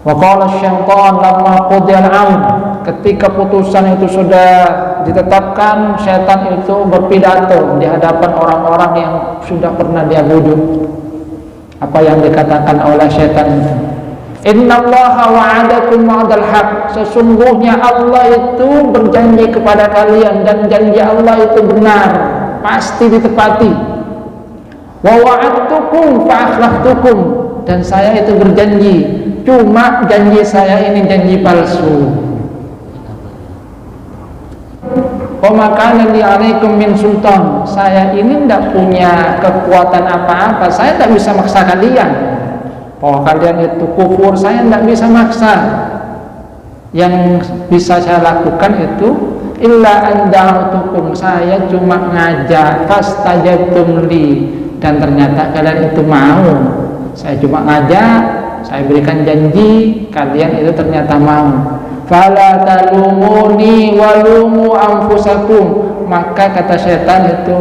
Wa qala syaitan lamma qudiyal amr, ketika putusan itu sudah ditetapkan, syaitan itu berpidato di hadapan orang-orang yang sudah pernah dia bujuk. Apa yang dikatakan oleh syaitan itu? Innallaha wa'adakum wa'dal haq, sesungguhnya Allah itu berjanji kepada kalian dan janji Allah itu benar, pasti ditepati. Wa wa'adtukum fa akhlaftukum, dan saya itu berjanji, cuma janji saya ini janji palsu. Wa ma kana li 'alaikum min sultan, saya ini tidak punya kekuatan apa-apa, saya tak bisa maksa kalian. Bahwa kalian itu kufur, saya tidak bisa maksa. Yang bisa saya lakukan itu illa an da'utukum, saya cuma ngajak, fastajabtum li, dan ternyata kalian itu mau. Saya cuma ngajak, saya berikan janji, kalian itu ternyata mau. Fala talumuni walumu anfusakum, maka kata setan itu,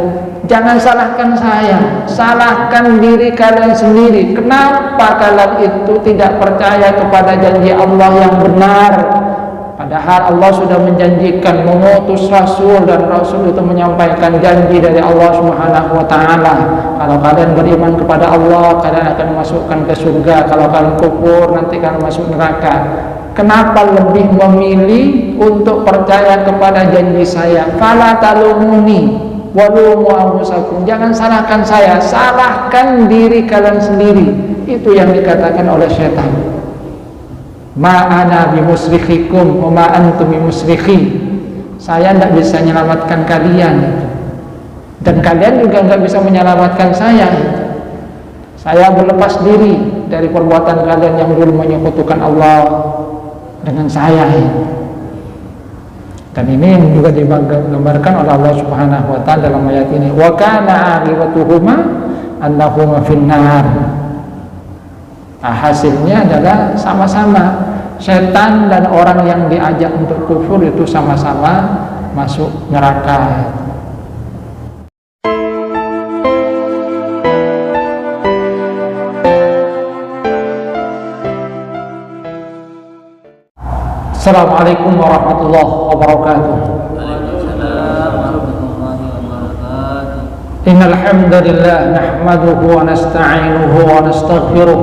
jangan salahkan saya, salahkan diri kalian sendiri. Kenapa kalian itu tidak percaya kepada janji Allah yang benar? Padahal Allah sudah menjanjikan mengutus Rasul, dan Rasul itu menyampaikan janji dari Allah Subhanahu wa ta'ala. Kalau kalian beriman kepada Allah, kalian akan dimasukkan ke surga. Kalau kalian kufur, nanti kalian masuk neraka. Kenapa lebih memilih untuk percaya kepada janji saya? Fala talumuni walumu anfusakum, jangan salahkan saya, salahkan diri kalian sendiri. Itu yang dikatakan oleh syaitan. Ma ana bimusrikhikum wa ma antum bimusrikhi, saya tidak bisa menyelamatkan kalian, dan kalian juga tidak bisa menyelamatkan saya. Saya berlepas diri dari perbuatan kalian yang dulu menyekutukan Allah dengan saya. Dan ini juga digambarkan oleh Allah Subhanahu wa ta'ala dalam ayat ini. Wa kana aqibatuhuma annahuma finnar. Hasilnya adalah sama-sama, setan dan orang yang diajak untuk kufur itu sama-sama masuk neraka. Assalamualaikum warahmatullahi wabarakatuh. Innal hamdalillah nahmaduhu wa nasta'inuhu wa nastaghfiruh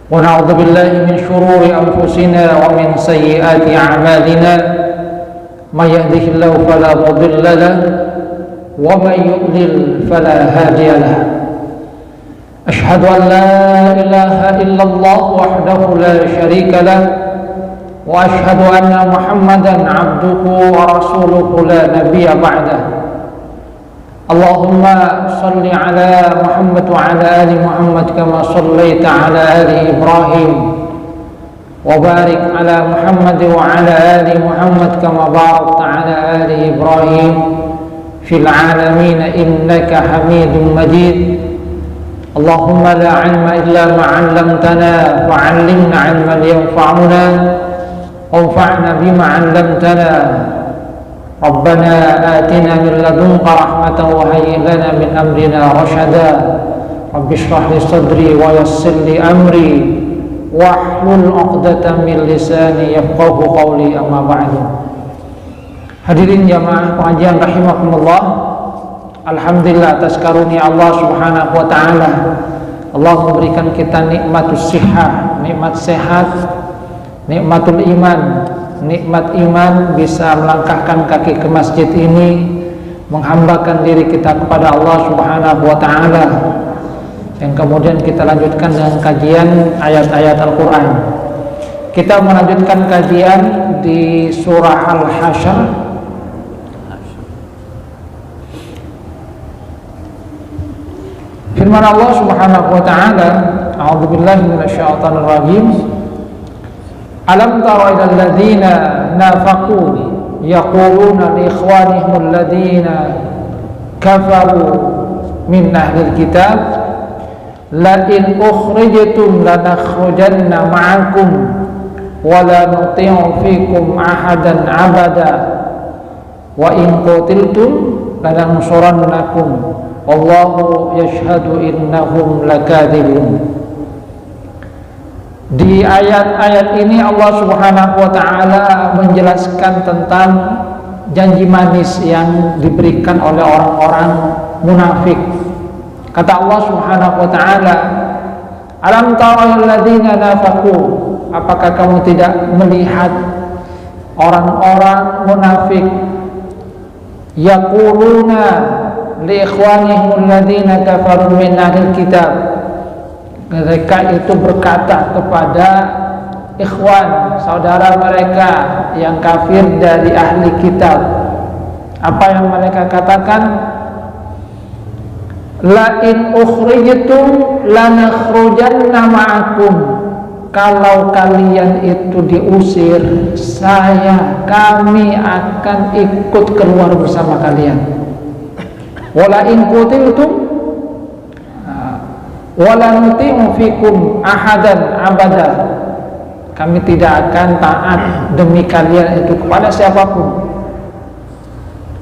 wa na'udzu billahi min shururi anfusina wa min sayyiati a'malina. May yahdihillahu fala mudilla lahu wa may yudlil fala hadiya lahu. Ashhadu an la ilaha illallah wahdahu la syarika lahu wa ashhadu anna Muhammadan abduhu wa rasuluhu la nabiyya ba'dah. Allahumma salli ala Muhammad wa ala ali Muhammad kama sallaita ala ali Ibrahim, wa barik ala Muhammad wa ala ali Muhammad kama barakta ala ali Ibrahim fil alamin innaka Hamidum Majid. Allahumma la ilma illa ma 'allamtana wa 'allimna 'ilman yanfa'una وانفعنا بما علمتنا. ربنا آتنا من لدنك رحمة وهيئ لنا من أمرنا رشدا. رب اشرح لي صدري ويسر لي أمري واحلل عقدة من لساني يفقهوا قولي. أما بعد. Hadirin jamaah pengajian rahimakumullah, alhamdulillah atas karunia Allah Subhanahu wa ta'ala. Allah memberikan kita nikmatus sihah, nikmat sehat, nikmatul iman, nikmat iman, bisa melangkahkan kaki ke masjid ini, menghambakan diri kita kepada Allah Subhanahu wa ta'ala. Yang kemudian kita lanjutkan dengan kajian ayat-ayat Al-Quran. Kita melanjutkan kajian di surah Al-Hasyr. Firman Allah Subhanahu wa ta'ala, a'udzubillahi minasyaitonir rajim. Alam tara ilal ladzina nafaqu yaquluna li ikhwanihim alladzina kafaru min ahlil kitab la in ukhrijtum lanakhrujanna ma'akum wa la nuti'u fikum ahadan abada wa in qutiltum lanansurannakum wallahu yashhadu innahum lakadzibun. Di ayat-ayat ini Allah Subhanahu wa taala menjelaskan tentang janji manis yang diberikan oleh orang-orang munafik. Kata Allah Subhanahu wa taala, "Alam tara'il ladzina nafaqu?" Apakah kamu tidak melihat orang-orang munafik yaquluna li ikhwanihim alladzina kafaru min ahlil kitab? Mereka itu berkata kepada ikhwan, saudara mereka yang kafir dari ahli kitab. Apa yang mereka katakan? La in ukhrijtum lanakhrujanna ma'akum. Kalau kalian itu diusir, kami akan ikut keluar bersama kalian. Wala in qutiltum wala nuti'u fikum ahadan abada. Kami tidak akan taat demi kalian itu kepada siapapun.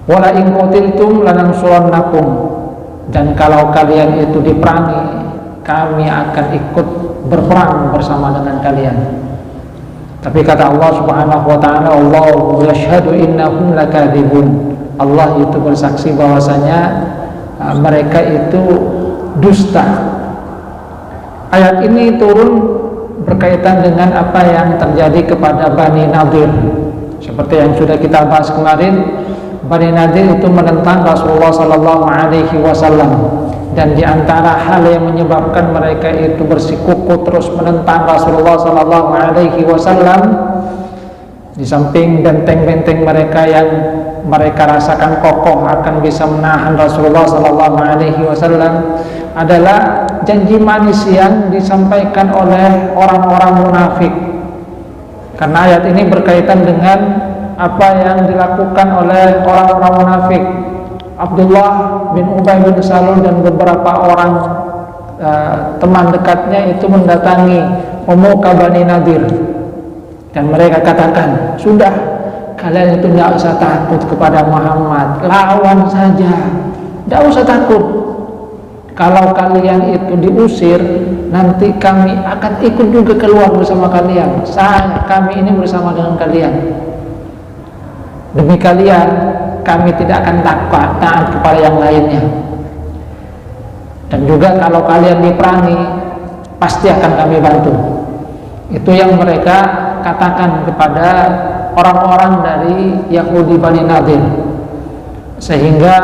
Wala in qutiltum lanansurannakum. Dan kalau kalian itu diperangi, kami akan ikut berperang bersama dengan kalian. Tapi kata Allah Subhanahu wa taala, Allahu yashhadu innahum lakadzibun. Allah itu bersaksi bahwasanya mereka itu dusta. Ayat ini turun berkaitan dengan apa yang terjadi kepada Bani Nadir. Seperti yang sudah kita bahas kemarin, Bani Nadir itu menentang Rasulullah sallallahu alaihi wasallam, dan di antara hal yang menyebabkan mereka itu bersikuku terus menentang Rasulullah sallallahu alaihi wasallam, di samping benteng-benteng mereka yang mereka rasakan kokoh akan bisa menahan Rasulullah sallallahu alaihi wasallam, adalah janji manis yang disampaikan oleh orang-orang munafik. Karena ayat ini berkaitan dengan apa yang dilakukan oleh orang-orang munafik. Abdullah bin Ubay bin Salul dan beberapa orang teman dekatnya itu mendatangi pemuka Bani Nadir, dan mereka katakan, sudah, kalian itu tidak usah takut kepada Muhammad, lawan saja, tidak usah takut. Kalau kalian itu diusir, nanti kami akan ikut juga keluar bersama kalian. Kami ini bersama dengan kalian. Demi kalian, kami tidak akan taat kepada yang lainnya. Dan juga kalau kalian diperangi, pasti akan kami bantu. Itu yang mereka katakan kepada orang-orang dari Yahudi Bani Nadir. Sehingga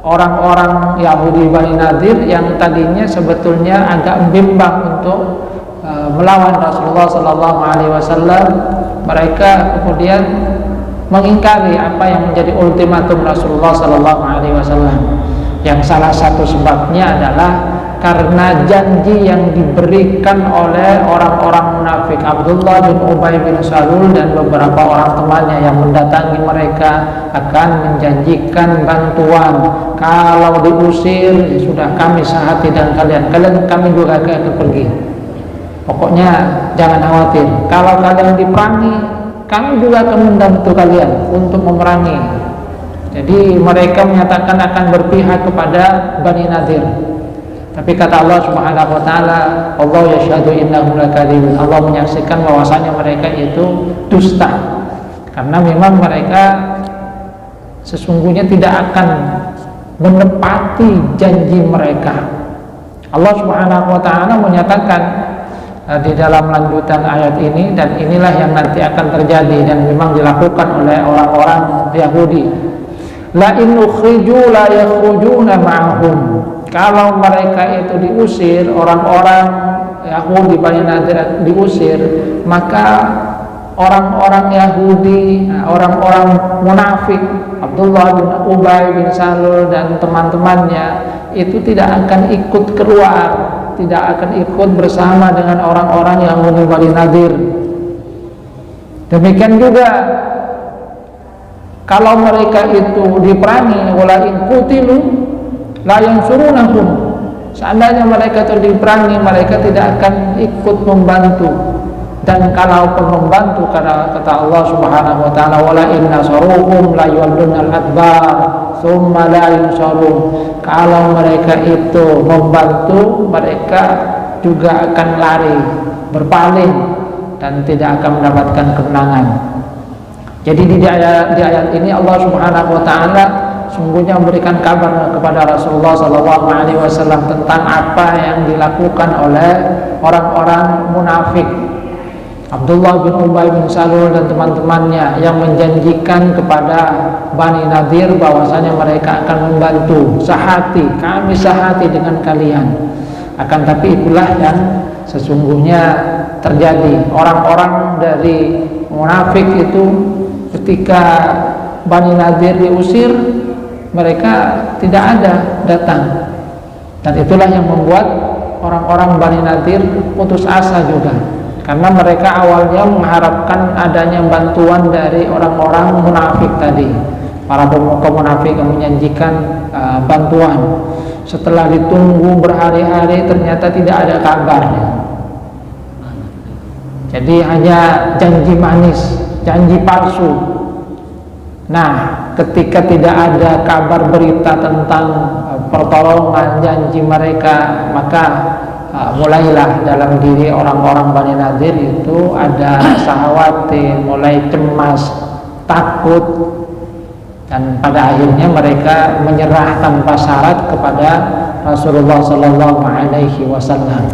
orang-orang Yahudi Bani Nadir yang tadinya sebetulnya agak bimbang untuk melawan Rasulullah sallallahu alaihi wasallam, mereka kemudian mengingkari apa yang menjadi ultimatum Rasulullah sallallahu alaihi wasallam. Yang salah satu sebabnya adalah karena janji yang diberikan oleh orang-orang munafik, Abdullah bin Ubay bin Salul dan beberapa orang temannya yang mendatangi mereka akan menjanjikan bantuan. Kalau diusir, ya sudah, kami sehati dengan kalian, kami juga akan pergi. Pokoknya jangan khawatir, kalau kalian diperangi, kami juga akan membantu kalian untuk memerangi. Jadi mereka menyatakan akan berpihak kepada Bani Nadir. Tapi kata Allah Subhanahu wa taala, Allah yashhadu innahum lakadzibun. Allah menyaksikan bahwasanya mereka itu dusta. Karena memang mereka sesungguhnya tidak akan menepati janji mereka. Allah Subhanahu wa taala menyatakan di dalam lanjutan ayat ini, dan inilah yang nanti akan terjadi dan memang dilakukan oleh orang-orang Yahudi. La in ukhriju la yakhrujuna ma'ahum. Kalau mereka itu diusir, orang-orang Yahudi Bani Nadir diusir, maka orang-orang Yahudi, orang-orang munafik, Abdullah bin Ubay bin Salul dan teman-temannya itu tidak akan ikut keluar, tidak akan ikut bersama dengan orang-orang Yahudi Bani Nadir. Demikian juga kalau mereka itu diperangi, wala in qutilu la yansurunahum. Seandainya mereka itu diperangi, mereka tidak akan ikut membantu. Dan kalaupun membantu, karena kata Allah Subhanahu wa taala, wala in nasaruhum la yuwallunal adbar tsumma la yunsarun. Kalau mereka itu membantu, mereka juga akan lari berpaling dan tidak akan mendapatkan kemenangan. Jadi di ayat ini Allah Subhanahu wa taala sungguhnya memberikan kabar kepada Rasulullah SAW tentang apa yang dilakukan oleh orang-orang munafik, Abdullah bin Ubay bin Salul dan teman-temannya, yang menjanjikan kepada Bani Nadir bahwasanya mereka akan membantu sehati, kami sehati dengan kalian. Akan tapi itulah yang sesungguhnya terjadi. Orang-orang dari munafik itu ketika Bani Nadir diusir, mereka tidak ada datang, dan itulah yang membuat orang-orang Bani Nadir putus asa juga, karena mereka awalnya mengharapkan adanya bantuan dari orang-orang munafik tadi, para pemuka munafik yang menjanjikan bantuan. Setelah ditunggu berhari-hari ternyata tidak ada kabarnya. Jadi hanya janji manis, janji palsu. Nah, ketika tidak ada kabar berita tentang pertolongan janji mereka, maka mulailah dalam diri orang-orang Bani Nadir itu ada rasa khawatir, mulai cemas, takut, dan pada akhirnya mereka menyerah tanpa syarat kepada Rasulullah Sallallahu Alaihi Wasallam.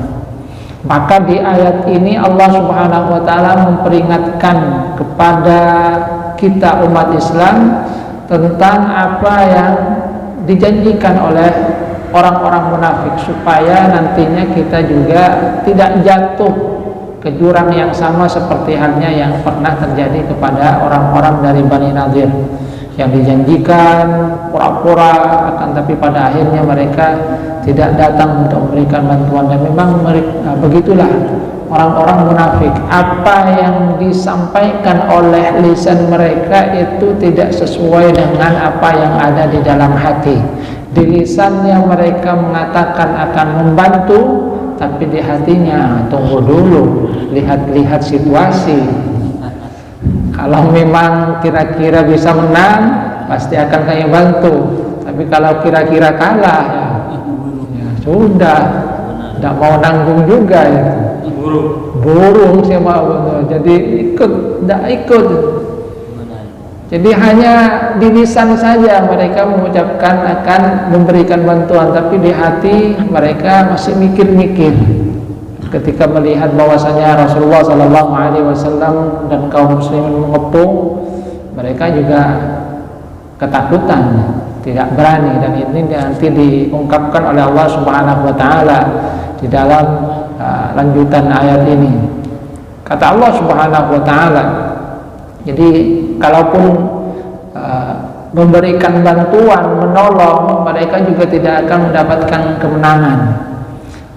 Maka di ayat ini Allah Subhanahu Wa Taala memperingatkan kepada kita umat Islam tentang apa yang dijanjikan oleh orang-orang munafik, supaya nantinya kita juga tidak jatuh ke jurang yang sama seperti halnya yang pernah terjadi kepada orang-orang dari Bani Nadir, yang dijanjikan pura-pura akan tapi pada akhirnya mereka tidak datang untuk memberikan bantuan. Dan memang begitulah orang-orang munafik, apa yang disampaikan oleh lisan mereka itu tidak sesuai dengan apa yang ada di dalam hati. Di lisannya mereka mengatakan akan membantu, tapi di hatinya tunggu dulu, lihat-lihat situasi. Kalau memang kira-kira bisa menang, pasti akan kami bantu. Tapi kalau kira-kira kalah, ya sudah, tidak mau nanggung juga ya. Burung sih mau, jadi tidak ikut. Jadi hanya di lisan saja mereka mengucapkan akan memberikan bantuan, tapi di hati mereka masih mikir-mikir. Ketika melihat bahwasanya Rasulullah Sallallahu Alaihi Wasallam dan kaum muslimin mengepung, mereka juga ketakutan, tidak berani. Dan ini nanti diungkapkan oleh Allah Subhanahu Wa Taala di dalam lanjutan ayat ini. Kata Allah Subhanahu Wa Taala, jadi kalaupun memberikan bantuan, menolong, mereka juga tidak akan mendapatkan kemenangan.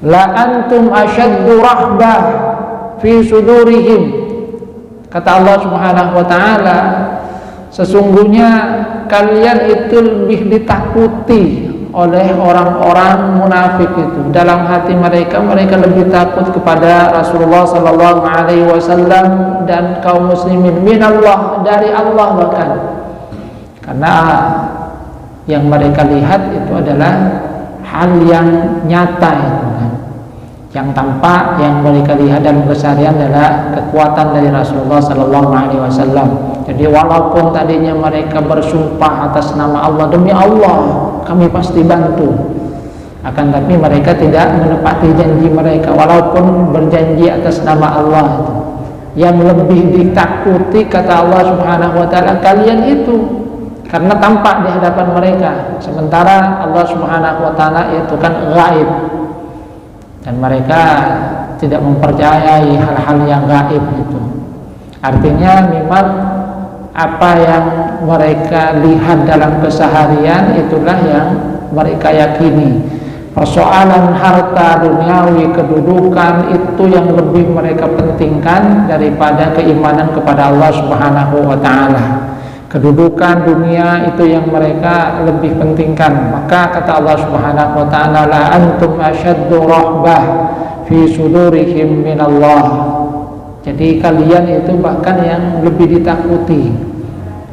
La antum asyaddu rahbah fi sudurihim, kata Allah Subhanahu Wa Taala, sesungguhnya kalian itu lebih ditakuti oleh orang-orang munafik itu. Dalam hati mereka, mereka lebih takut kepada Rasulullah Sallallahu Alaihi Wasallam dan kaum muslimin minallah, dari Allah bahkan, karena yang mereka lihat itu adalah hal yang nyata itu kan. Yang tampak, yang mereka lihat dalam keseharian adalah kekuatan dari Rasulullah Sallallahu Alaihi Wasallam. Jadi walaupun tadinya mereka bersumpah atas nama Allah, demi Allah kami pasti bantu, akan tapi mereka tidak menepati janji mereka walaupun berjanji atas nama Allah itu. Yang lebih ditakuti, kata Allah Subhanahu Wa Taala, kalian itu, karena tampak di hadapan mereka, sementara Allah Subhanahu Wa Taala itu kan gaib, dan mereka tidak mempercayai hal-hal yang gaib itu. Artinya memang apa yang mereka lihat dalam keseharian itulah yang mereka yakini. Persoalan harta duniawi, kedudukan, itu yang lebih mereka pentingkan daripada keimanan kepada Allah Subhanahu Wa Taala. Kedudukan dunia itu yang mereka lebih pentingkan. Maka kata Allah Subhanahu Wa Taala, la antum asyaddu rahbah fi sudurihim minallah. Jadi kalian itu bahkan yang lebih ditakuti.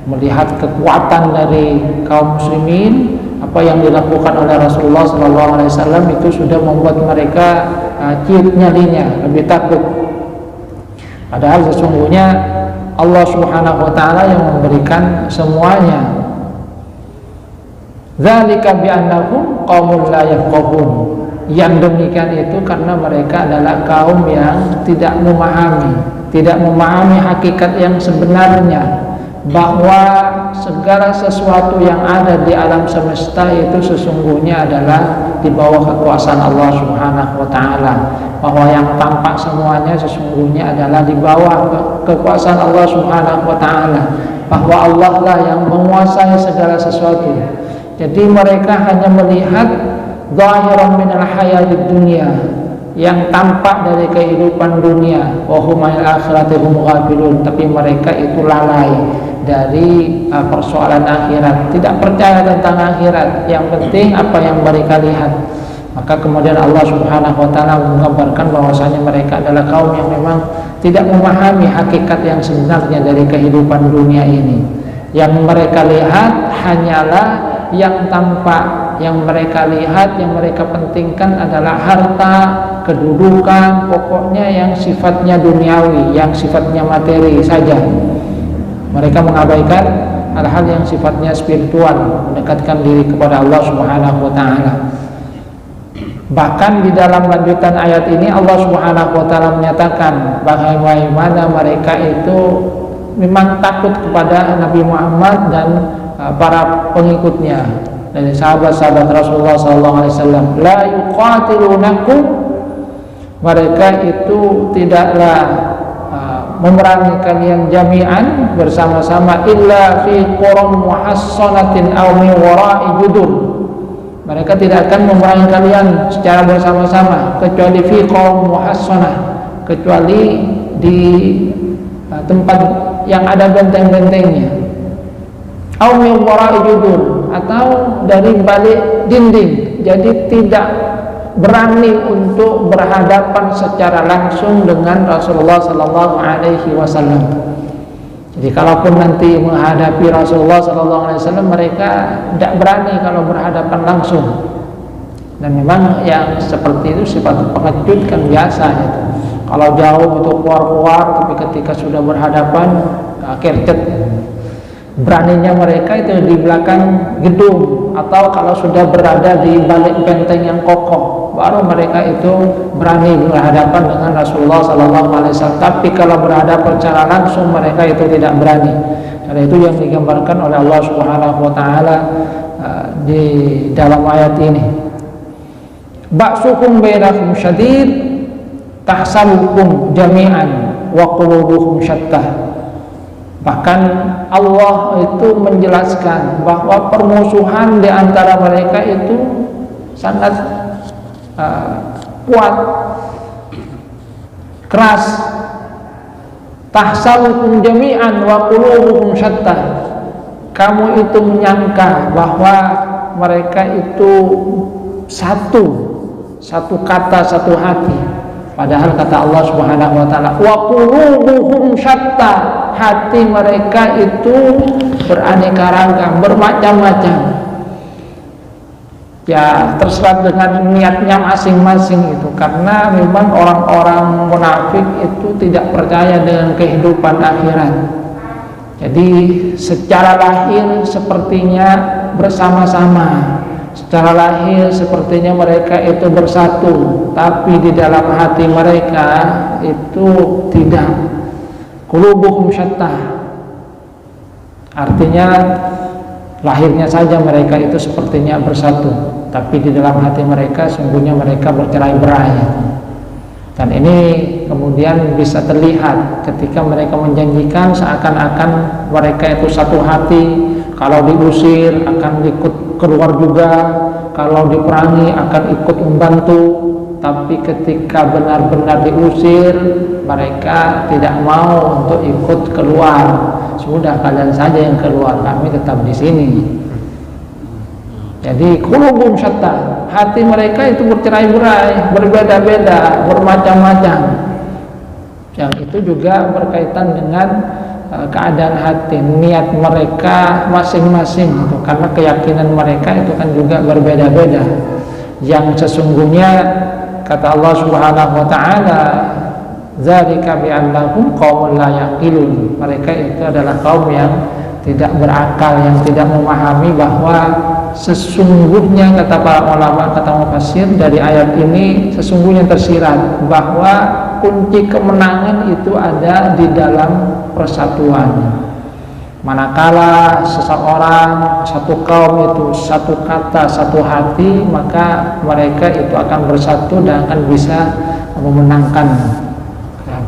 Melihat kekuatan dari kaum muslimin, apa yang dilakukan oleh Rasulullah SAW itu sudah membuat mereka ciut nyalinya, lebih takut Padahal sesungguhnya Allah Subhanahu wa taala yang memberikan semuanya. Dzalika bi'annahum qaumun la yafqahun. Yang demikian itu karena mereka adalah kaum yang tidak memahami hakikat yang sebenarnya, bahwa segala sesuatu yang ada di alam semesta itu sesungguhnya adalah di bawah kekuasaan Allah Subhanahu wa taala, bahwa yang tampak semuanya sesungguhnya adalah di bawah kekuasaan Allah Subhanahu wa taala, bahwa Allah lah yang menguasai segala sesuatu. Jadi mereka hanya melihat zahiran minal hayatid dunya, yang tampak dari kehidupan dunia, wa hum anil akhirati hum ghafilun, tapi mereka itu lalai dari persoalan akhirat, tidak percaya tentang akhirat, yang penting apa yang mereka lihat. Maka kemudian Allah Subhanahu wa taala mengabarkan bahwasanya mereka adalah kaum yang memang tidak memahami hakikat yang sebenarnya dari kehidupan dunia ini. Yang mereka lihat hanyalah yang tampak, yang mereka lihat, yang mereka pentingkan adalah harta, kedudukan, pokoknya yang sifatnya duniawi, yang sifatnya materi saja. Mereka mengabaikan hal-hal yang sifatnya spiritual, mendekatkan diri kepada Allah Subhanahu wa taala. Bahkan di dalam lanjutan ayat ini Allah Subhanahu wa taala menyatakan bagaimana mereka itu memang takut kepada Nabi Muhammad dan para pengikutnya dari sahabat-sahabat Rasulullah SAW. La yuqatilunakum, mereka itu tidaklah memerangi kalian jami'an bersama-sama illa fi quram muhassanatin aw min wara'i judur. Mereka tidak akan memerangi kalian secara bersama-sama kecuali fi quram muhassanah, kecuali di tempat yang ada benteng-bentengnya, au min wara'i judur, atau dari balik dinding. Jadi tidak berani untuk berhadapan secara langsung dengan Rasulullah sallallahu alaihi wasallam. Jadi kalaupun nanti menghadapi Rasulullah sallallahu alaihi wasallam, mereka tidak berani kalau berhadapan langsung. Dan memang yang seperti itu sifat pengecut kan biasa itu. Kalau jauh itu keluar-keluar, tapi ketika sudah berhadapan kercet. Beraninya mereka itu di belakang gedung, atau kalau sudah berada di balik benteng yang kokoh, baru mereka itu berani berhadapan dengan Rasulullah SAW. Tapi kalau berhadapan secara langsung, mereka itu tidak berani. Karena itu yang digambarkan oleh Allah Subhanahu wa taala di dalam ayat ini. Ba'suhum bainahum syadid tahsabuhum jami'an wa qulubuhum syattah. Bahkan Allah itu menjelaskan bahwa permusuhan di antara mereka itu sangat kuat, keras. Tahsabuhum jami'an wa qulubuhum syattah. Kamu itu menyangka bahwa mereka itu satu kata, satu hati. Padahal kata Allah Subhanahu wa taala, wa qulubuhum syatta, hati mereka itu beraneka ragam, bermacam-macam. Ya, terserah dengan niatnya masing-masing itu. Karena memang orang-orang munafik itu tidak percaya dengan kehidupan akhirat. Jadi secara lahir sepertinya bersama-sama, secara lahir sepertinya mereka itu bersatu, tapi di dalam hati mereka itu tidak. Qulubuhum syattah, artinya lahirnya saja mereka itu sepertinya bersatu, tapi di dalam hati mereka sungguhnya mereka bercerai-berai. Dan ini kemudian bisa terlihat ketika mereka menjanjikan seakan-akan mereka itu satu hati. Kalau diusir akan ikut keluar juga, kalau diperangi akan ikut membantu. Tapi ketika benar-benar diusir, mereka tidak mau untuk ikut keluar. Sudah, kalian saja yang keluar, kami tetap di sini. Jadi qulubum syatta, hati mereka itu bercerai-berai, berbeda-beda, bermacam-macam. Yang itu juga berkaitan dengan keadaan hati, niat mereka masing-masing itu, karena keyakinan mereka itu kan juga berbeda-beda. Yang sesungguhnya kata Allah Subhanahu wa taala Dzalika bi'annahum qaumun la yaqilun. Mereka itu adalah kaum yang tidak berakal, yang tidak memahami bahwa sesungguhnya, kata para ulama, kata mufassir, dari ayat ini sesungguhnya tersirat bahwa kunci kemenangan itu ada di dalam persatuan. Manakala seseorang, satu kaum itu satu kata, satu hati, maka mereka itu akan bersatu dan akan bisa memenangkan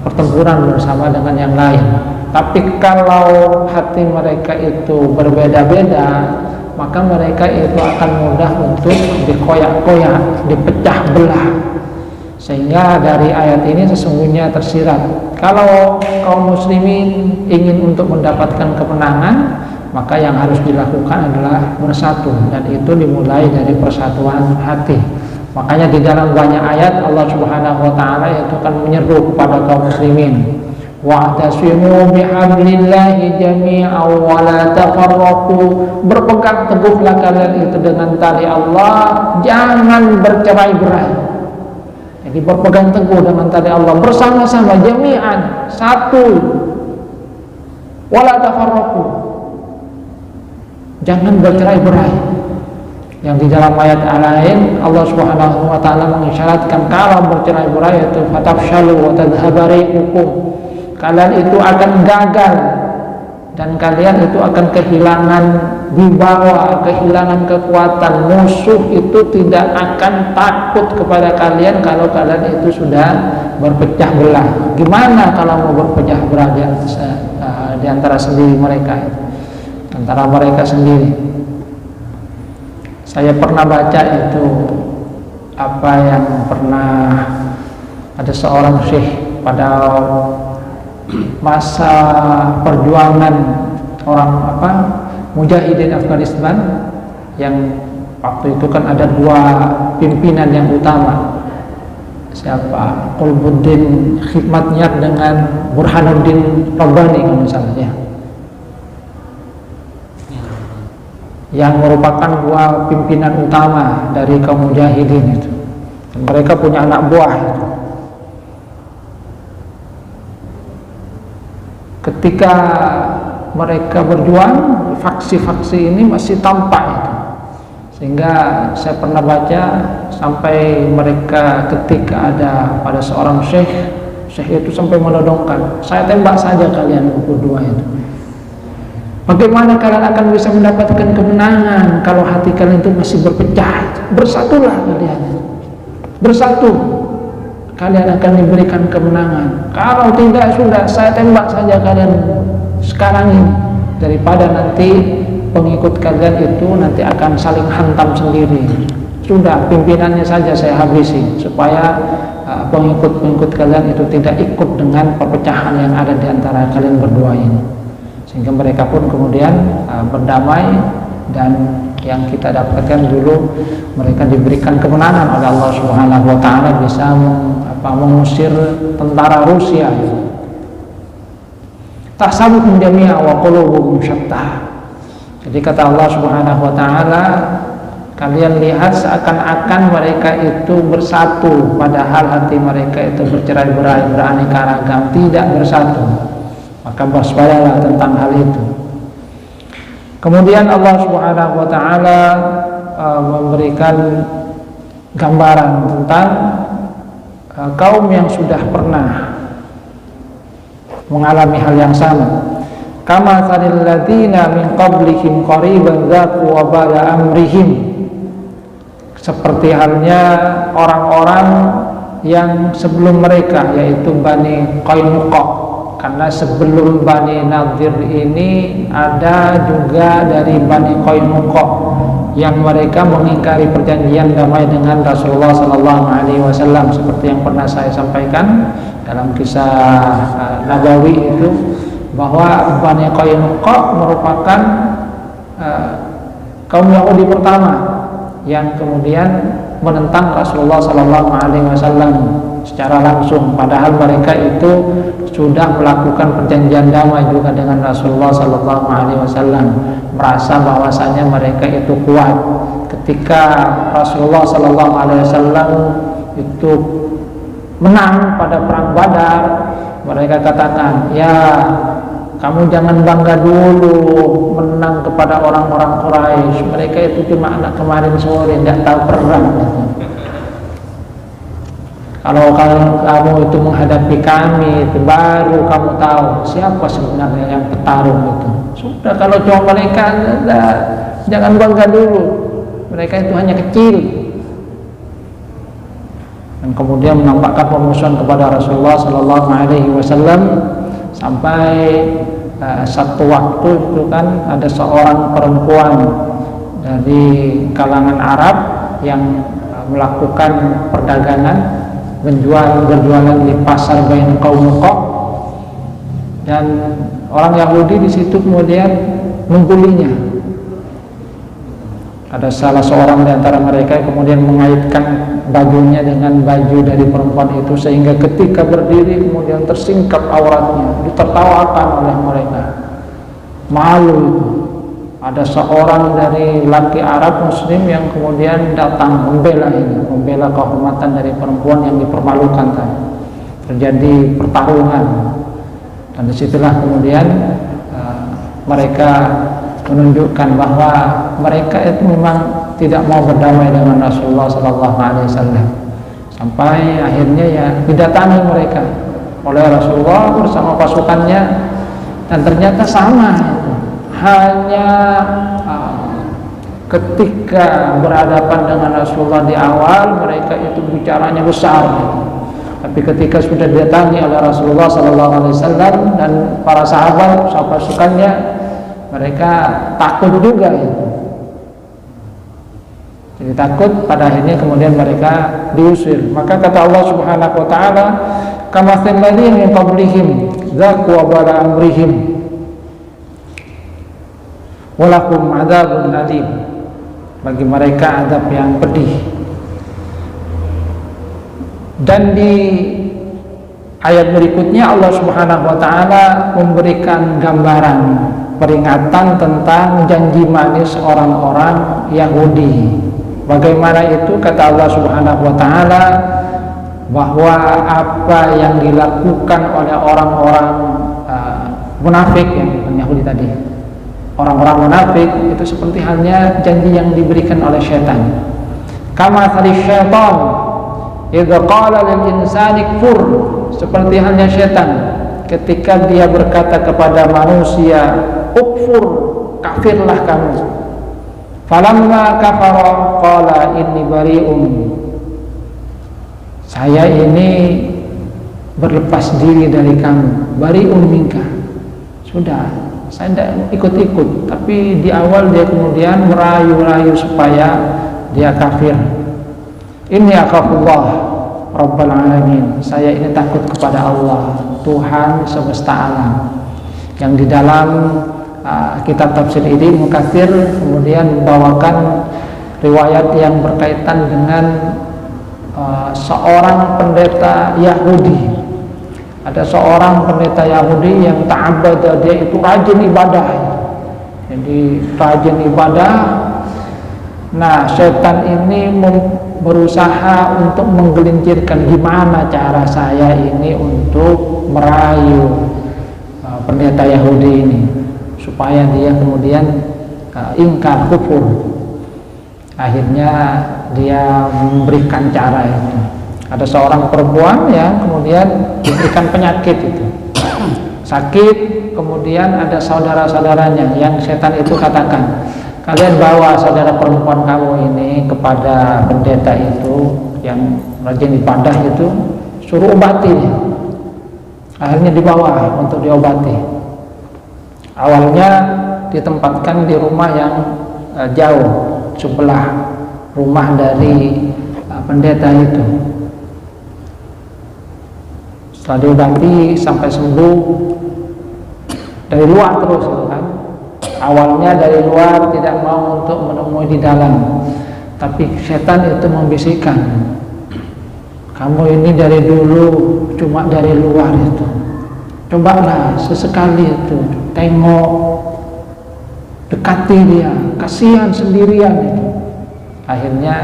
pertempuran bersama dengan yang lain. Tapi kalau hati mereka itu berbeda-beda, maka mereka itu akan mudah untuk dikoyak-koyak, dipecah belah. Sehingga dari ayat ini sesungguhnya tersirat, kalau kaum muslimin ingin untuk mendapatkan kemenangan, maka yang harus dilakukan adalah bersatu, dan itu dimulai dari persatuan hati. Makanya di dalam banyak ayat Allah Subhanahu wa taala itu akan menyeru kepada kaum muslimin, wa'tasimu bihablillahi jami'an wa la tafarraqu. Berpegang teguhlah kalian itu dengan tali Allah, jangan bercerai-berai. Jadi berpegang teguh dengan tali Allah bersama-sama, jami'an, satu, wa la tafarraqu, jangan bercerai-berai. Yang di dalam ayat lain Allah Subhanahu wa taala mengisyaratkan kalau bercerai-berai itu fatafshalu wa tadhhabu rihukum, kalian itu akan gagal dan kalian itu akan kehilangan wibawa, kehilangan kekuatan. Musuh itu tidak akan takut kepada kalian kalau kalian itu sudah berpecah belah. Gimana kalau mau berpecah belah di antara sendiri mereka itu, antara mereka sendiri? Saya pernah baca itu apa yang pernah ada seorang syekh pada masa perjuangan orang mujahidin Afghanistan, yang waktu itu kan ada dua pimpinan yang utama, siapa, Qulbuddin Khidmatiyat dengan Burhanuddin Rabbani kalau misalnya, yang merupakan dua pimpinan utama dari kaum mujahidin itu. Dan mereka punya anak buah itu. Ketika mereka berjuang, faksi-faksi ini masih tampak itu. Sehingga saya pernah baca sampai mereka ketika ada pada seorang syekh itu sampai menodongkan, saya tembak saja kalian berdua itu. Bagaimana kalian akan bisa mendapatkan kemenangan kalau hati kalian itu masih berpecah? Bersatulah kalian, bersatu, kalian akan diberikan kemenangan. Kalau tidak, sudah saya tembak saja kalian sekarang ini, daripada nanti pengikut kalian itu nanti akan saling hantam sendiri. Sudah, pimpinannya saja saya habisi supaya pengikut-pengikut kalian itu tidak ikut dengan perpecahan yang ada di antara kalian berdua ini. Sehingga mereka pun kemudian berdamai, dan yang kita dapatkan dulu mereka diberikan kemenangan oleh Allah Subhanahu wa taala, bisa mengusir tentara Rusia. Tahsabuhum jami'a wa qulubuhum syatta. Jadi kata Allah Subhanahu wa taala, kalian lihat seakan-akan mereka itu bersatu, padahal hati mereka itu bercerai-berai, beraneka ragam, tidak bersatu. Maka waspadalah tentang hal itu. Kemudian Allah Subhanahu wa taala memberikan gambaran tentang kaum yang sudah pernah mengalami hal yang sama. Kama tsalil ladzina min qablihim qariban dzaqu wa bala amrihim. Seperti halnya orang-orang yang sebelum mereka, yaitu Bani Qainuqa. Karena sebelum Bani Nadir ini ada juga dari Bani Qainuqa yang mereka mengingkari perjanjian damai dengan Rasulullah SAW, seperti yang pernah saya sampaikan dalam kisah Nabawi itu, bahwa Bani Qainuqa merupakan kaum Yahudi pertama yang kemudian menentang Rasulullah SAW secara langsung, padahal mereka itu sudah melakukan perjanjian damai juga dengan Rasulullah SAW, merasa bahwasanya mereka itu kuat. Ketika Rasulullah SAW itu menang pada perang Badar, mereka katakan, ya kamu jangan bangga dulu menang kepada orang-orang Quraisy, mereka itu cuma anak kemarin sore, tidak tahu perang. Kalau kamu itu menghadapi kami, itu baru kamu tahu siapa sebenarnya yang petarung itu. Sudah, kalau cuma mereka, jangan bangga dulu, mereka itu hanya kecil. Dan kemudian menampakkan pemusuhan kepada Rasulullah Sallallahu Alaihi Wasallam sampai satu waktu itu kan ada seorang perempuan dari kalangan Arab yang melakukan perdagangan, berjualan di pasar Bain Qaumuqa, dan orang Yahudi di situ kemudian menggulinya. Ada salah seorang di antara mereka yang kemudian mengaitkan bajunya dengan baju dari perempuan itu, sehingga ketika berdiri kemudian tersingkap auratnya, ditertawakan oleh mereka. Malu itu. Ada seorang dari laki Arab Muslim yang kemudian datang membela ini, membela kehormatan dari perempuan yang dipermalukan tadi. Terjadi pertarungan, dan disitulah kemudian mereka menunjukkan bahwa mereka itu memang tidak mau berdamai dengan Rasulullah Sallallahu Alaihi Wasallam, sampai akhirnya ya didatangi mereka oleh Rasulullah bersama pasukannya, dan ternyata sama itu. Hanya ketika berhadapan dengan Rasulullah di awal mereka itu bicaranya besar, tapi ketika sudah didatangi oleh Rasulullah Sallallahu Alaihi Wasallam dan para sahabat pasukannya, mereka takut juga itu. Jadi takut, pada akhirnya kemudian mereka diusir. Maka kata Allah Subhanahu wa taala, kamathal ladzina min qablihim dzaqu wabala amrihim walakum adzabun alim. Bagi mereka azab yang pedih. Dan di ayat berikutnya Allah Subhanahu wa taala memberikan gambaran peringatan tentang janji manis orang-orang Yahudi. Bagaimana itu? Kata Allah Subhanahu wa taala bahwa apa yang dilakukan oleh orang-orang munafik, yang Yahudi tadi, orang-orang munafik itu seperti halnya janji yang diberikan oleh syaitan. Kama tadi syaitan idza qala lil insani kfur, seperti halnya syaitan ketika dia berkata kepada manusia, ukfur, kafirlah kamu. Falamma kafara qala inni bari'un, saya ini berlepas diri dari kamu, bari'un minka. Sudah, saya tidak ikut-ikut. Tapi di awal dia kemudian merayu-rayu supaya dia kafir. Inni akhafullah Rabbal Alamin, saya ini takut kepada Allah, Tuhan semesta alam. Yang di dalam kitab tafsir ini Mukatsir kemudian membawakan riwayat yang berkaitan dengan seorang pendeta Yahudi. Ada seorang pendeta Yahudi yang ta'abbada, dia itu rajin ibadah. Jadi rajin ibadah. Nah, setan ini berusaha untuk menggelincirkan gimana cara saya ini untuk merayu pendeta Yahudi ini supaya dia kemudian ingkar, kufur. Akhirnya dia memberikan cara itu. Ada seorang perempuan yang kemudian diberikan penyakit itu, sakit. Kemudian ada saudara-saudaranya yang setan itu katakan, kalian bawa saudara perempuan kamu ini kepada pendeta itu yang rajin ibadah itu, suruh obati dia. Akhirnya dibawa untuk diobati. Awalnya ditempatkan di rumah yang jauh sebelah rumah dari pendeta itu. Setelah diobati sampai sembuh, dari luar terus kan. Awalnya dari luar tidak mau untuk menemui di dalam, tapi setan itu membisikkan, kamu ini dari dulu cuma dari luar itu, cobalah sesekali itu tengok, dekati dia, kasihan sendirian itu. Akhirnya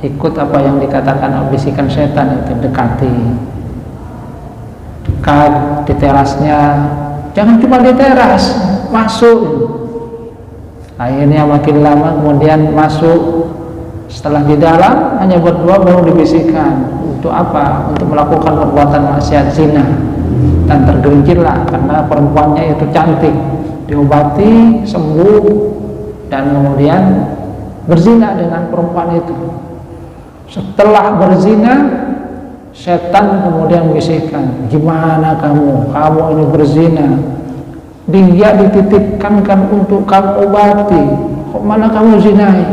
ikut apa yang dikatakan bisikan setan itu, dekati, dekat di terasnya, jangan cuma di teras, masuk. Akhirnya makin lama kemudian masuk, setelah di dalam hanya berdua baru dibisikkan. Untuk apa? Untuk melakukan perbuatan maksiat zina. Dan tergelincirlah karena perempuannya itu cantik, diobati sembuh, dan kemudian berzina dengan perempuan itu. Setelah berzina, setan kemudian membisikkan, gimana kamu ini berzina, dia dititipkan kan untuk kamu obati, kok malah kamu zinai,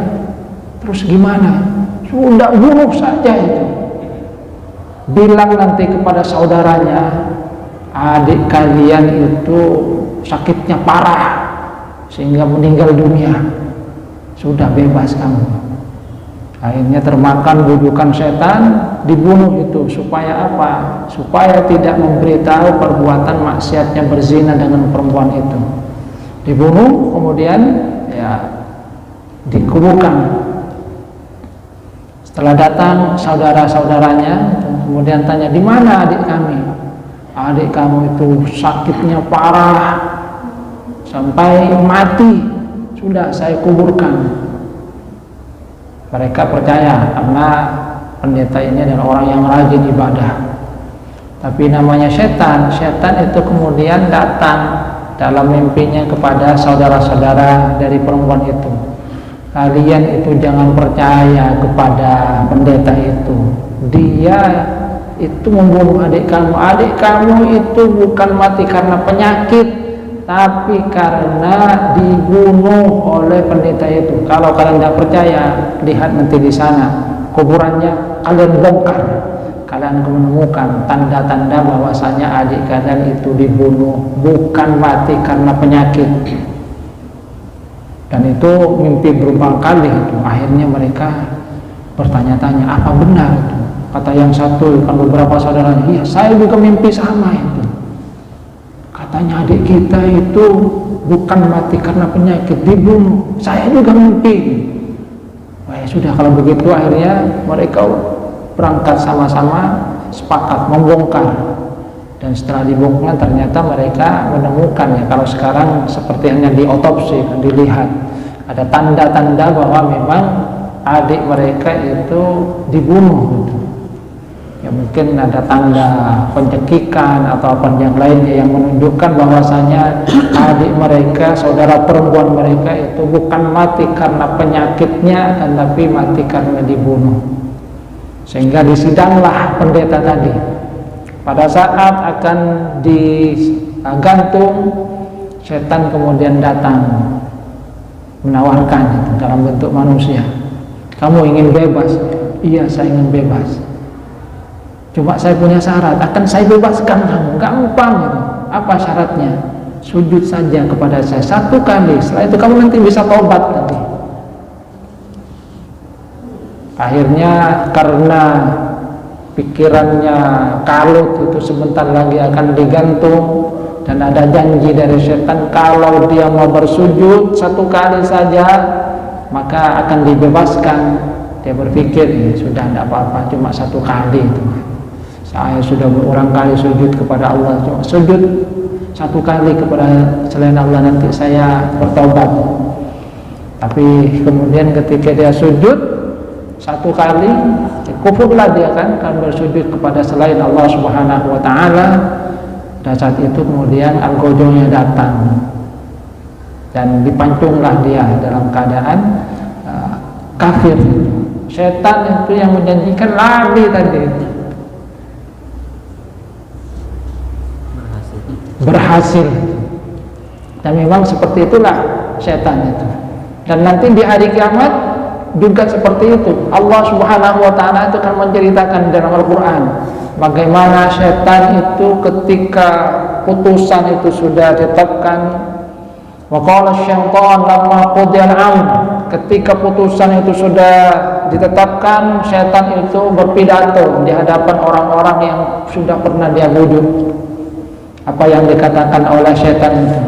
terus gimana? Sudah bunuh saja itu. Bilang nanti kepada saudaranya, adik kalian itu sakitnya parah sehingga meninggal dunia, sudah bebas kamu. Akhirnya termakan bujukan setan, dibunuh itu. Supaya apa? Supaya tidak memberitahu perbuatan maksiatnya berzina dengan perempuan itu. Dibunuh, kemudian ya dikuburkan. Setelah datang saudara-saudaranya, kemudian tanya, di mana adik kami? Adik kamu itu sakitnya parah sampai mati, sudah saya kuburkan. Mereka percaya karena pendeta ini adalah orang yang rajin ibadah. Tapi namanya setan itu kemudian datang dalam mimpinya kepada saudara-saudara dari perempuan itu. Kalian itu jangan percaya kepada pendeta itu. Dia itu membunuh adik kamu. Adik kamu itu bukan mati karena penyakit, tapi karena dibunuh oleh pendeta itu. Kalau kalian tidak percaya, lihat nanti di sana kuburannya, kalian bongkar, kalian menemukan tanda-tanda bahwasanya adik kalian itu dibunuh, bukan mati karena penyakit. Dan itu mimpi berulang kali itu. Akhirnya mereka bertanya-tanya, apa benar itu? Kata yang satu, kan beberapa saudara, iya saya juga mimpi sama itu. Katanya adik kita itu bukan mati karena penyakit, dibunuh. Saya juga mimpi. Wah ya sudah, kalau begitu akhirnya mereka berangkat sama-sama, sepakat membongkar. Dan setelah dibongkar ternyata mereka menemukan, ya kalau sekarang seperti hanya di otopsi, dilihat ada tanda-tanda bahwa memang adik mereka itu dibunuh gitu. Ya mungkin ada tanda pencekikan atau apa yang lainnya yang menunjukkan bahwasanya adik mereka, saudara perempuan mereka itu bukan mati karena penyakitnya, tapi mati karena dibunuh. Sehingga disidanglah pendeta tadi. Pada saat akan digantung, setan kemudian datang menawarkan itu dalam bentuk manusia. Kamu ingin bebas? Iya, saya ingin bebas. Cuma saya punya syarat, akan saya bebaskan kamu. Gampang itu. Apa syaratnya? Sujud saja kepada saya 1 kali. Setelah itu kamu nanti bisa taubat nanti. Akhirnya karena pikirannya kalut itu sebentar lagi akan digantung, dan ada janji dari setan kalau dia mau bersujud 1 kali saja maka akan dibebaskan. Dia berpikir, sudah tidak apa-apa, cuma 1 kali itu. Saya sudah berulang kali sujud kepada Allah, cuma sujud 1 kali kepada selain Allah, nanti saya bertobat. Tapi kemudian ketika dia sujud 1 kali, kufurlah dia kan bersujud kepada selain Allah Subhanahu wa ta'ala. Dan saat itu kemudian al-ghojongnya datang dan dipancunglah dia dalam keadaan kafir. Setan itu yang menjanjikan lari tadi berhasil. Dan memang seperti itulah setan itu. Dan nanti di hari kiamat juga seperti itu. Allah Subhanahu wa ta'ala itu akan menceritakan dalam Al-Quran bagaimana setan itu ketika putusan itu sudah ditetapkan, wa qala syaitan lamma qudiyal amr, ketika putusan itu sudah ditetapkan, setan itu berpidato di hadapan orang-orang yang sudah pernah dia bujuk. Apa yang dikatakan oleh setan itu?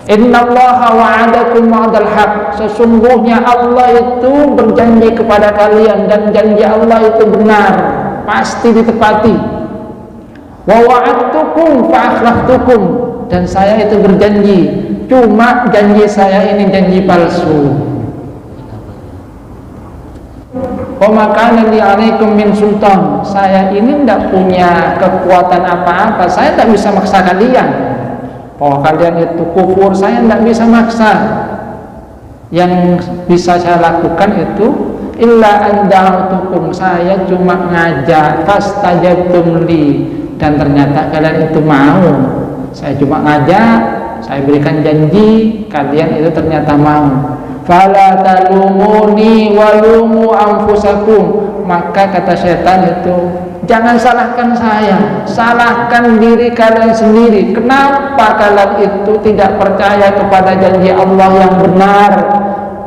Innallaha wa'adakum wa'dal haq. Sesungguhnya Allah itu berjanji kepada kalian, dan janji Allah itu benar, pasti ditepati. Wa wa'adtukum fa akhlaftukum. Dan saya itu berjanji, cuma janji saya ini janji palsu. Wa ma kana li 'alaikum min sultan. Saya ini tidak punya kekuatan apa-apa, saya tidak bisa maksa kalian. Bahwa kalian itu kufur, saya tidak bisa maksa. Yang bisa saya lakukan itu illa an da'utukum, saya cuma ngajak, fastajabtum li, dan ternyata kalian itu mau. Saya cuma ngajak, saya berikan janji, kalian itu ternyata mau. Fala talumuni walumu anfusakum. Maka kata setan itu, jangan salahkan saya, salahkan diri kalian sendiri. Kenapa kalian itu tidak percaya kepada janji Allah yang benar?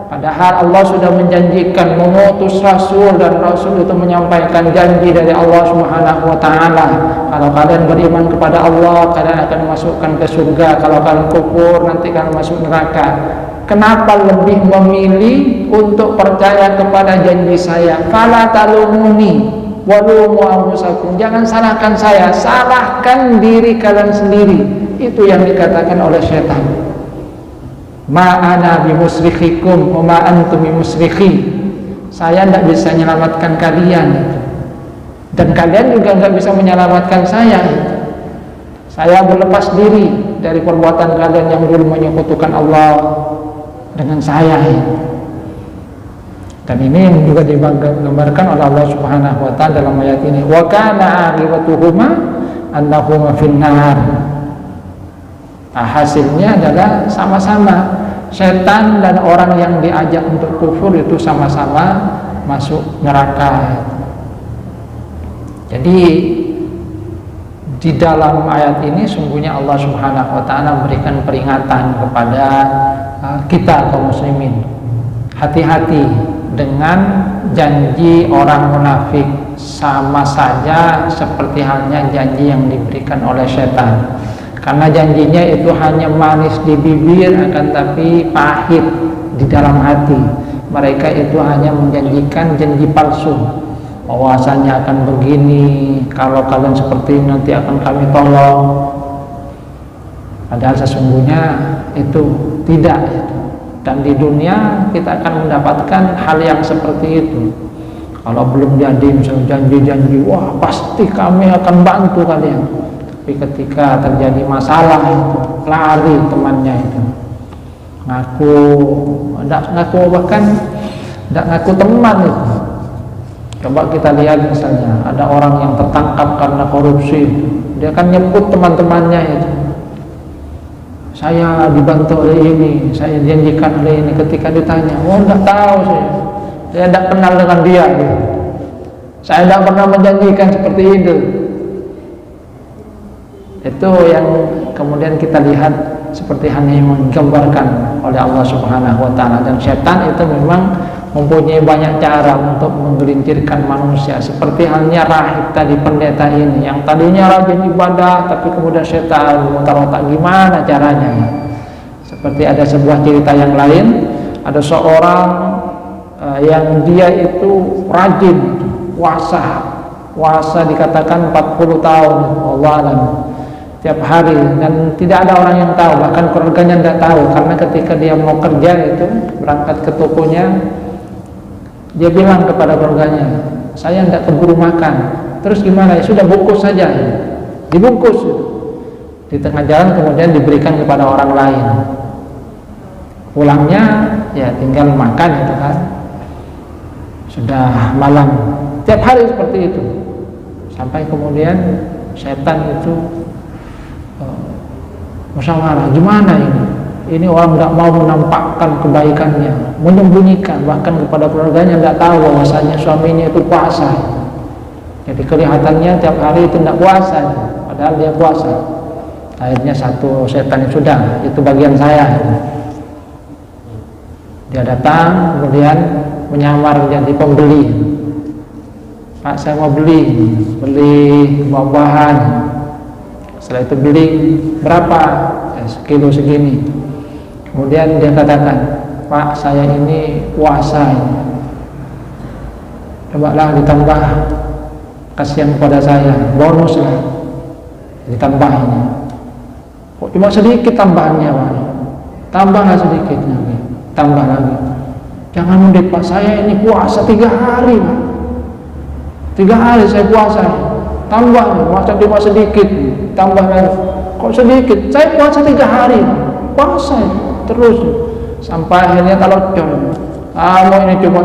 Padahal Allah sudah menjanjikan mengutus Rasul, dan Rasul itu menyampaikan janji dari Allah Subhanahu wa ta'ala. Kalau kalian beriman kepada Allah, kalian akan masukkan ke surga. Kalau kalian kufur, nanti kalian masuk neraka. Kenapa lebih memilih untuk percaya kepada janji saya? Fala talumuni walumu anfusakum. Jangan salahkan saya, salahkan diri kalian sendiri. Itu yang dikatakan oleh setan. Ma ana bimusrikhikum wa ma antum bimusrikhi. Saya tidak bisa menyelamatkan kalian, dan kalian juga tidak bisa menyelamatkan saya. Saya berlepas diri dari perbuatan kalian yang dulu menyekutukan Allah dengan saya. Dan ini juga digambarkan oleh Allah Subhanahu wa ta'ala dalam ayat ini. Wa kana aqibatuhuma annahuma finnar. Hasilnya adalah sama-sama, setan dan orang yang diajak untuk kufur itu sama-sama masuk neraka. Jadi di dalam ayat ini sungguhnya Allah Subhanahu wa ta'ala memberikan peringatan kepada kita kaum muslimin. Hati-hati dengan janji orang munafik, sama saja seperti halnya janji yang diberikan oleh setan. Karena janjinya itu hanya manis di bibir, akan tapi pahit di dalam hati. Mereka itu hanya menjanjikan janji palsu, bahwasanya akan begini, kalau kalian seperti ini nanti akan kami tolong. Padahal sesungguhnya itu tidak. Dan di dunia kita akan mendapatkan hal yang seperti itu. Kalau belum jadi misalnya janji-janji, wah pasti kami akan bantu kalian. Tapi ketika terjadi masalah itu, lari temannya itu, ngaku bahkan tidak ngaku teman itu. Coba kita lihat misalnya ada orang yang tertangkap karena korupsi, dia akan nyebut teman-temannya itu, saya dibantu oleh ini, saya dijanjikan oleh ini. Ketika ditanya, oh tidak tahu, saya tidak kenal dengan dia, saya tidak pernah menjanjikan seperti itu. Itu yang kemudian kita lihat seperti hanya yang menggambarkan oleh Allah Subhanahu wa ta'ala. Dan setan itu memang mempunyai banyak cara untuk menggelincirkan manusia, seperti halnya rahib tadi, pendeta ini yang tadinya rajin ibadah, tapi kemudian setan mutar-otak gimana caranya. Seperti ada sebuah cerita yang lain, ada seorang yang dia itu rajin puasa dikatakan 40 tahun, Allah alam, tiap hari, dan tidak ada orang yang tahu, bahkan keluarganya tidak tahu. Karena ketika dia mau kerja itu, berangkat ke tokonya, dia bilang kepada keluarganya, saya tidak keburu makan. Terus gimana? Ya sudah, bungkus saja. Dibungkus. Di tengah jalan kemudian diberikan kepada orang lain. Pulangnya ya tinggal makan itu kan. Sudah malam. Tiap hari seperti itu. Sampai kemudian setan itu musyawarah, gimana ini? Ini orang tidak mau menampakkan kebaikannya, menyembunyikan, bahkan kepada keluarganya tidak tahu bahwasanya suaminya itu puasa. Jadi kelihatannya tiap hari itu tidak puasa, padahal dia puasa. Akhirnya satu setan sudah, itu bagian saya. Dia datang kemudian menyamar menjadi pembeli. Pak, saya mau beli buah-buahan. Setelah itu beli berapa? Sekilo segini. Kemudian dia katakan, Pak, saya ini puasa ini, cobalah ditambah, kasihan kepada saya, bonus lah, ditambah ini. Kok cuma sedikit tambahannya, Pak? Tambahlah sedikit lagi, tambah lagi. Jangan mendek, Pak, saya ini puasa 3 hari, Pak. 3 hari saya puasa, tambah, masa cuma sedikit, tambah lagi. Kok sedikit? Saya puasa 3 hari, puasa terus sampai akhirnya talocon. Kamu ini cuma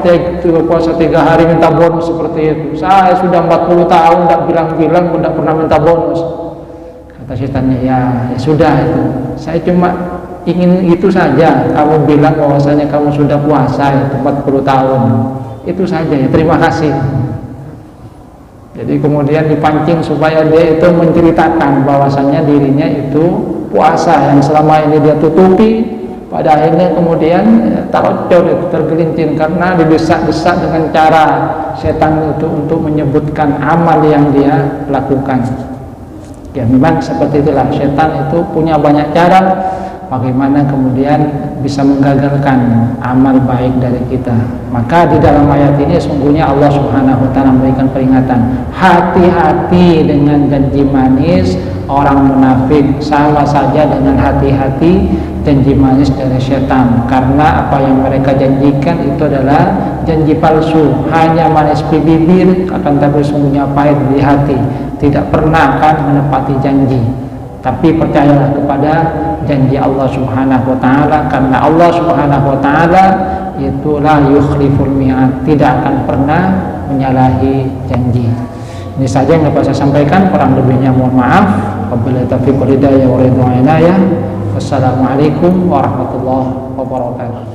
puasa 3 hari minta bonus seperti itu. Saya sudah 40 tahun tidak bilang-bilang, tidak pernah minta bonus. Kata setannya, ya sudah itu. Saya cuma ingin itu saja. Kamu bilang bahwasanya kamu sudah puasa itu 40 tahun. Itu saja ya, terima kasih. Jadi kemudian dipancing supaya dia itu menceritakan bahwasanya dirinya itu puasa yang selama ini dia tutupi. Pada akhirnya kemudian tarocor itu, tergelincir karena didesak-desak dengan cara setan itu untuk menyebutkan amal yang dia lakukan. Ya memang seperti itulah, setan itu punya banyak cara bagaimana kemudian bisa menggagalkan amal baik dari kita. Maka di dalam ayat ini sungguhnya Allah Subhanahu wa taala memberikan peringatan, hati-hati dengan janji manis orang munafik, sama saja dengan hati-hati janji manis dari setan, karena apa yang mereka janjikan itu adalah janji palsu, hanya manis di bibir akan tapi sungguhnya pahit di hati, tidak pernah akan menepati janji. Tapi percayalah kepada janji Allah Subhanahu wa taala, karena Allah Subhanahu wa taala itu la yukhliful mi'ad, tidak akan pernah menyalahi janji. Ini saja yang dapat saya sampaikan, kurang lebihnya mohon maaf. Wabillahi taufiq wal hidayah wa ridwan inayah. Wassalamualaikum warahmatullahi wabarakatuh.